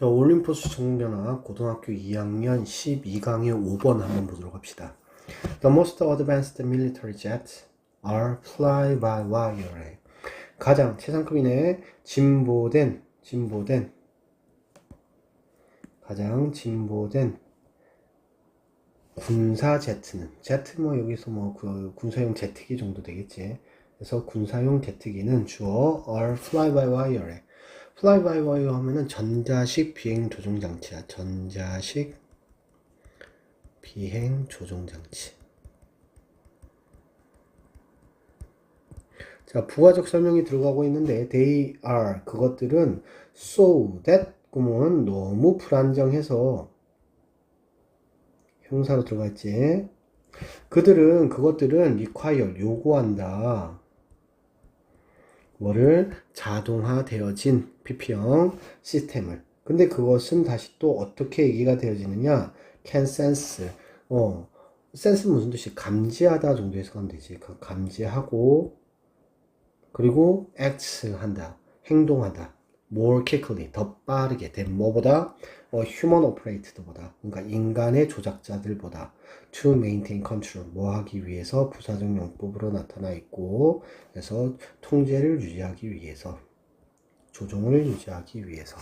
자, 올림포스 정연학 고등학교 2학년 12강의 5번 한번 보도록 합시다. The most advanced military jets are fly-by-wire. 가장 최상급 이내에 가장 진보된 군사 제트는, 제트 뭐 여기서 뭐 그 군사용 제트기 정도 되겠지. 그래서 군사용 제트기는 주어 are fly-by-wire. fly-by-wire 하면은 전자식 비행 조종 장치야. 전자식 비행 조종 장치. 자, 부가적 설명이 들어가고 있는데 they are 그것들은 so that 그러면 너무 불안정해서 형사로 들어가 있지. 그것들은 require 요구한다. 뭐를? 자동화되어진 PP형 시스템을. 근데 그것은 다시 또 어떻게 얘기가 되어지느냐? can sense. sense 무슨 뜻이? 감지하다 정도 해석하면 되지. 감지하고 그리고 act 한다. 행동하다. more quickly. 더 빠르게. than 뭐보다? human operated보다. 그러니까 인간의 조작자들보다. to maintain control. 뭐 하기 위해서 부사적 용법으로 나타나 있고, 그래서 통제를 유지하기 위해서. 조종을 유지하기 위해서.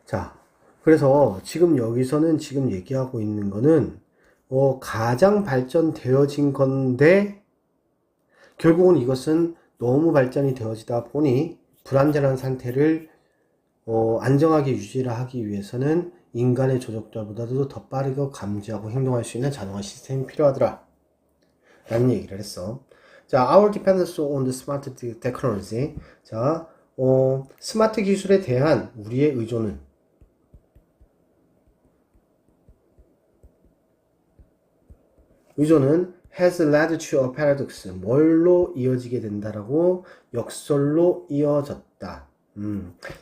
자, 그래서 지금 여기서는 지금 얘기하고 있는 거는, 가장 발전되어진 건데, 결국은 이것은 너무 발전이 되어지다 보니, 불안전한 상태를 안정하게 유지를 하기 위해서는 인간의 조작자보다도 더 빠르게 감지하고 행동할 수 있는 자동화 시스템이 필요하더라 라는 얘기를 했어. 자, our dependence on the smart technology. 자, 스마트 기술에 대한 우리의 의존은 has led to a paradox. 뭘로 이어지게 된다라고? 역설로 이어졌다.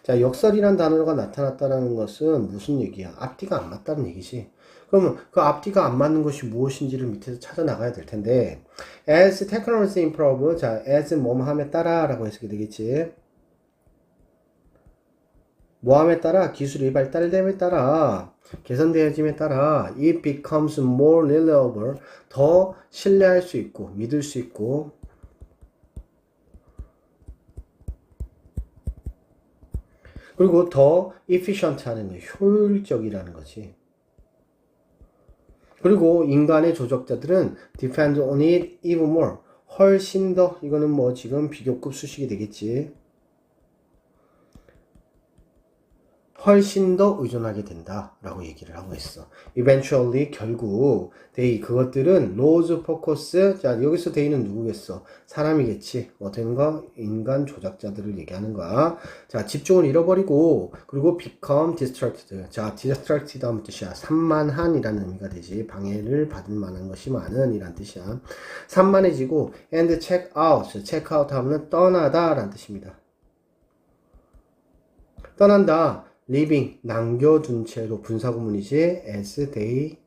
자, 역설이란 단어가 나타났다는 것은 무슨 얘기야? 앞뒤가 안 맞다는 얘기지. 그러면 그 앞뒤가 안 맞는 것이 무엇인지를 밑에서 찾아 나가야 될 텐데, as technology improve, 자, as 뭐뭐함에 따라 라고 해석이 되겠지. 뭐함에 따라, 기술이 발달됨에 따라, 개선되어짐에 따라, it becomes more reliable, 더 신뢰할 수 있고, 믿을 수 있고, 그리고 더 efficient 하는 거, 효율적이라는 거지. 그리고 인간의 조작자들은 depend on it even more, 훨씬 더, 이거는 뭐 지금 비교급 수식이 되겠지. 훨씬 더 의존하게 된다 라고 얘기를 하고 있어. eventually 결국 그것들은 lose focus. 자, 여기서 they는 누구겠어? 사람이겠지. 어떤 거? 인간 조작자들을 얘기하는 거야. 자, 집중을 잃어버리고 그리고 become distracted. 자, distracted 하면 뜻이야. 산만한이라는 의미가 되지. 방해를 받을 만한 것이 많은 이란 뜻이야. 산만해지고 and check out 하면 떠나다 라는 뜻입니다. 떠난다. leaving, 남겨둔 채로 분사구문이지. as they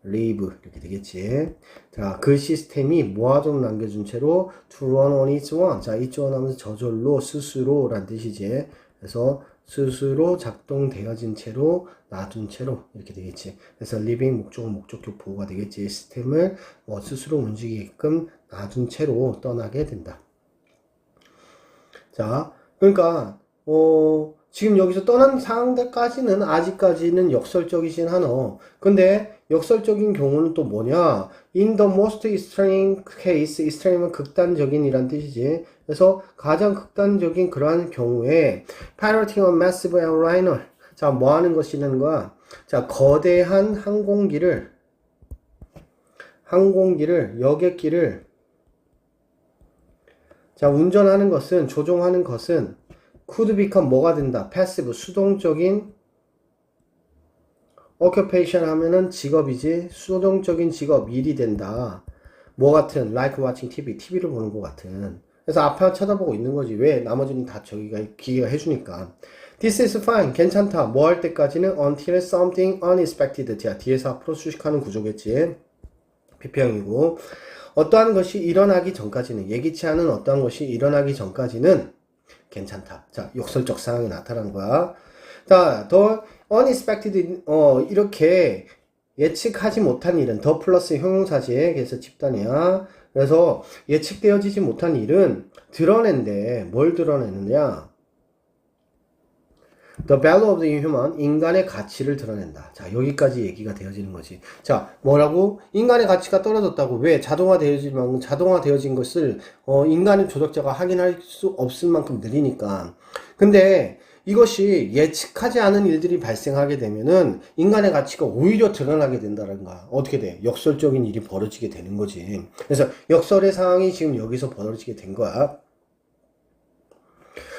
leave 이렇게 되겠지. 자, 그 시스템이 모아둔 남겨준 채로 to run on its own. 자, its own 하면서 저절로 스스로 란 뜻이지. 그래서 스스로 작동되어진 채로 놔둔 채로 이렇게 되겠지. 그래서 leaving 목적은 목적격 보호가 되겠지. 시스템을 스스로 움직이게끔 놔둔 채로 떠나게 된다. 자, 그러니까 지금 여기서 떠난 상대까지는 아직까지는 역설적이진 않아. 근데 역설적인 경우는 또 뭐냐? In the most extreme case, extreme은 극단적인 이란 뜻이지. 그래서 가장 극단적인 그러한 경우에 piloting a massive airliner. 자, 뭐 하는 것이라는 거야? 자, 거대한 여객기를 자, 운전하는 것은, 조종하는 것은 could become 뭐가 된다? passive, 수동적인 occupation 하면은 직업이지. 수동적인 직업, 일이 된다. 뭐 같은? like watching TV, TV를 보는 것 같은. 그래서 앞에 쳐다보고 있는 거지. 왜? 나머지는 다 저기가 기계가 해주니까. This is fine, 괜찮다. 뭐 할 때까지는 until something unexpected. 자, 뒤에서 앞으로 수식하는 구조겠지. PP형이고. 어떠한 것이 일어나기 전까지는, 예기치 않은 어떠한 것이 일어나기 전까지는 괜찮다. 자, 역설적 상황이 나타난 거야. 자, 더 unexpected, 이렇게 예측하지 못한 일은 더 플러스 형용사지. 그래서 집단이야. 그래서 예측되어지지 못한 일은 드러낸데 뭘 드러내느냐? The value of the human, 인간의 가치를 드러낸다. 자, 여기까지 얘기가 되어지는 거지. 자, 뭐라고? 인간의 가치가 떨어졌다고. 왜? 자동화되어진 것을, 인간의 조작자가 확인할 수 없을 만큼 느리니까. 근데, 이것이 예측하지 않은 일들이 발생하게 되면은, 인간의 가치가 오히려 드러나게 된다는가. 어떻게 돼? 역설적인 일이 벌어지게 되는 거지. 그래서, 역설의 상황이 지금 여기서 벌어지게 된 거야.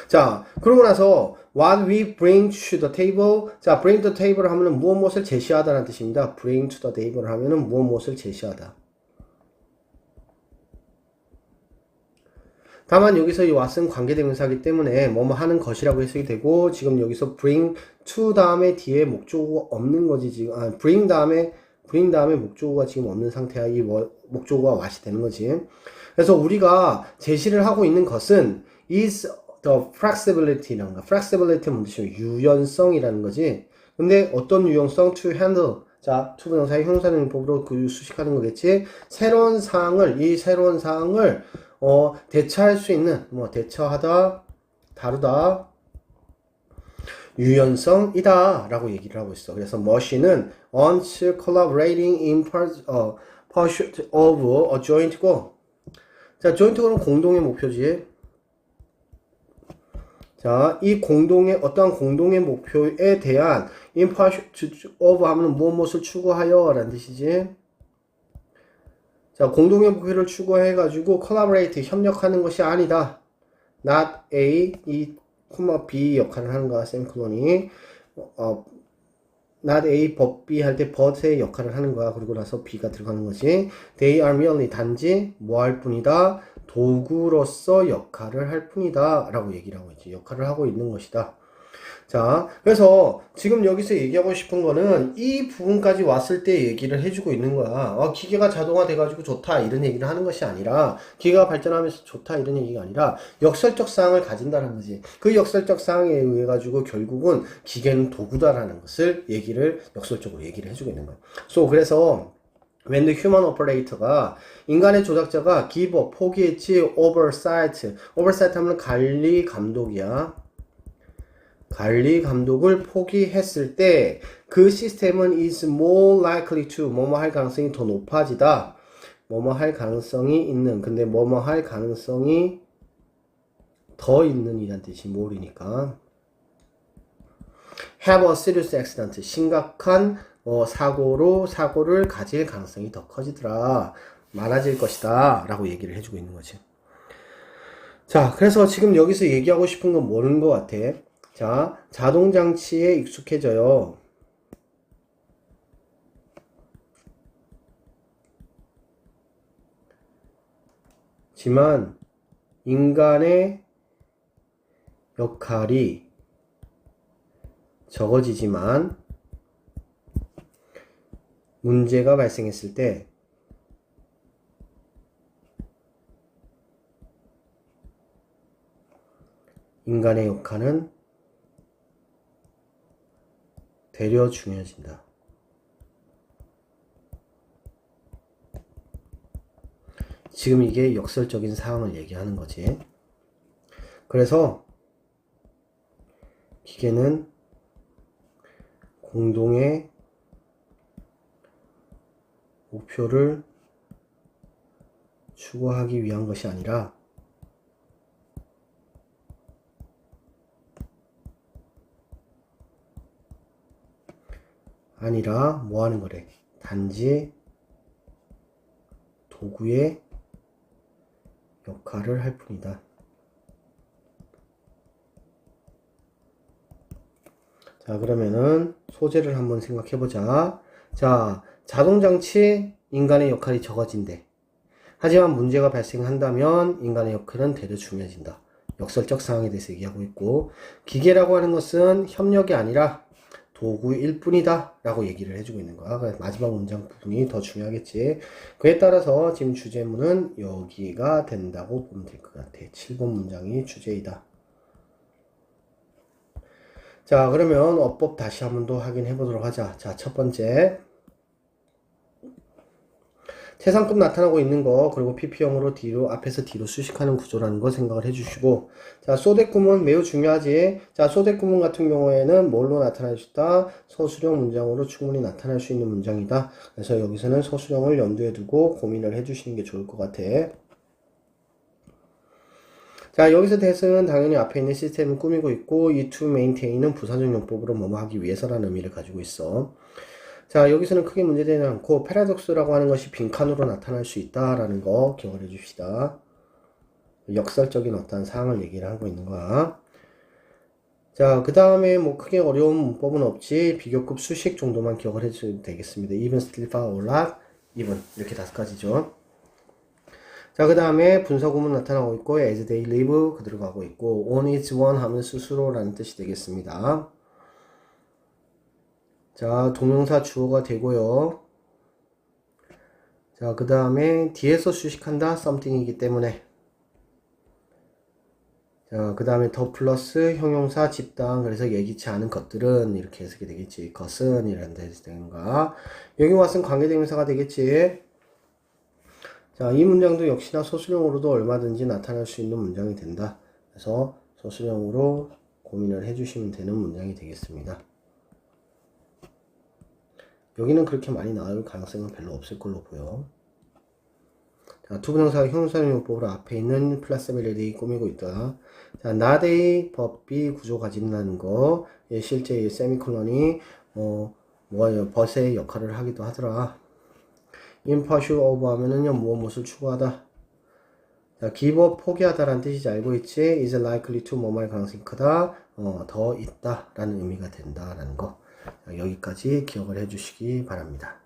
자, 그러고 나서 what we bring to the table. 자, bring to the table을 하면은 무엇을 제시하다라는 뜻입니다. bring to the table을 하면은 무엇을 제시하다. 다만 여기서 이 what은 관계대명사이기 때문에 뭐뭐 하는 것이라고 해석이 되고, 지금 여기서 bring to 다음에 뒤에 목적어가 없는 거지. 지금 bring 다음에 목적어가 지금 없는 상태야. 이 목적어가 what이 되는 거지. 그래서 우리가 제시를 하고 있는 것은 is the flexibility라는 거. flexibility 뭔 뜻이에요? 유연성이라는 거지. 근데 어떤 유연성? to handle. 자, to 명사의 형용사능법으로 그 수식하는 거겠지. 새로운 사항을 대처할 수 있는, 대처하다, 다루다, 유연성이다 라고 얘기를 하고 있어. 그래서 머신은 once collaborating in pursuit of a joint goal. 자, joint goal은 공동의 목표지. 자, 이 어떠한 공동의 목표에 대한 in pursuit of 하면 무엇을 추구하여 라는 뜻이지. 자, 공동의 목표를 추구해가지고 collaborate, 협력하는 것이 아니다. not A, 이 코마 B 역할을 하는 거야, 셈클론이. not A, but B 할 때 but의 역할을 하는 거야. 그리고 나서 B가 들어가는 거지. They are merely 단지 뭐 할 뿐이다. 도구로서 역할을 할 뿐이다 라고 얘기를 하고 있지. 역할을 하고 있는 것이다. 자, 그래서 지금 여기서 얘기하고 싶은 거는 이 부분까지 왔을 때 얘기를 해주고 있는 거야. 기계가 자동화 돼가지고 좋다 이런 얘기를 하는 것이 아니라, 기계가 발전하면서 좋다 이런 얘기가 아니라 역설적 사항을 가진다는 거지. 그 역설적 사항에 의해 가지고 결국은 기계는 도구다라는 것을 역설적으로 얘기를 해주고 있는 거야. 그래서 when the human operator가, 인간의 조작자가 give up, 포기했지, oversight 하면 관리 감독이야. 관리 감독을 포기했을 때 그 시스템은 is more likely to, 뭐뭐 할 가능성이 더 높아지다. 뭐뭐 할 가능성이 있는, 근데 뭐뭐 할 가능성이 더 있는 이란 뜻이 more이니까. have a serious accident, 심각한 사고를 가질 가능성이 더 커지더라. 많아질 것이다 라고 얘기를 해주고 있는 거지. 자, 그래서 지금 여기서 얘기하고 싶은 건 뭐는 것 같아? 자, 자동장치에 익숙해져요. 지만 인간의 역할이 적어지지만 문제가 발생했을 때 인간의 역할은 되려 중요해진다. 지금 이게 역설적인 상황을 얘기하는 거지. 그래서 기계는 공동의 목표를 추구하기 위한 것이 아니라 뭐 하는 거래? 단지 도구의 역할을 할 뿐이다. 자, 그러면은 소재를 한번 생각해 보자. 자, 자동장치 인간의 역할이 적어진대. 하지만 문제가 발생한다면 인간의 역할은 되려 중요해진다. 역설적 상황에 대해서 얘기하고 있고, 기계라고 하는 것은 협력이 아니라 도구일 뿐이다 라고 얘기를 해주고 있는 거야. 그래서 마지막 문장 부분이 더 중요하겠지. 그에 따라서 지금 주제문은 여기가 된다고 보면 될 것 같아. 7번 문장이 주제이다. 자, 그러면 어법 다시 한번 더 확인해 보도록 하자. 자, 첫 번째. 최상급 나타나고 있는 거, 그리고 PP형으로 뒤로, 앞에서 뒤로 수식하는 구조라는 거 생각을 해주시고, 자, 소댓 구문 매우 중요하지. 자, 소댓 구문 같은 경우에는 뭘로 나타날 수 있다? 서술형 문장으로 충분히 나타날 수 있는 문장이다. 그래서 여기서는 서술형을 염두에 두고 고민을 해주시는 게 좋을 것 같아. 자, 여기서 대승은 당연히 앞에 있는 시스템을 꾸미고 있고, 이 to maintain은 부사적 용법으로 뭐뭐 하기 위해서라는 의미를 가지고 있어. 자, 여기서는 크게 문제되지 않고 패러독스라고 하는 것이 빈칸으로 나타날 수 있다라는 거 기억을 해줍시다. 역설적인 어떤 사항을 얘기를 하고 있는 거야. 자, 그 다음에 뭐 크게 어려운 문법은 없지. 비교급 수식 정도만 기억을 해주면 되겠습니다. even, still, far, or not, even 이렇게 5가지죠. 자, 그 다음에 분사구문 나타나고 있고 as they live 그대로 가고 있고 on its one 하면 스스로라는 뜻이 되겠습니다. 자, 동명사 주어가 되고요. 자, 그 다음에 뒤에서 수식한다 something이기 때문에 자, 그 다음에 더 플러스 형용사 집단 그래서 예기치 않은 것들은 이렇게 해석이 되겠지. 것은 이런 데서 되는가. 여기 와서는 관계대명사가 되겠지. 자, 이 문장도 역시나 소수령으로도 얼마든지 나타날 수 있는 문장이 된다. 그래서 소수령으로 고민을 해주시면 되는 문장이 되겠습니다. 여기는 그렇게 많이 나올 가능성은 별로 없을 걸로 보여. 자, 투부정사 형용사용법으로 앞에 있는 플러스빌리티 꾸미고 있다. 자, not a 법이 구조 가진다는 거. 예, 실제 이 세미콜론이 뭐가 벗의 역할을 하기도 하더라. in pursuit of 하면은요 무엇을 추구하다. 자, give up 포기하다라는 뜻이지 알고 있지? is likely to 뭐할 가능성이 크다. 더 있다 라는 의미가 된다라는 거. 자, 여기까지 기억을 해주시기 바랍니다.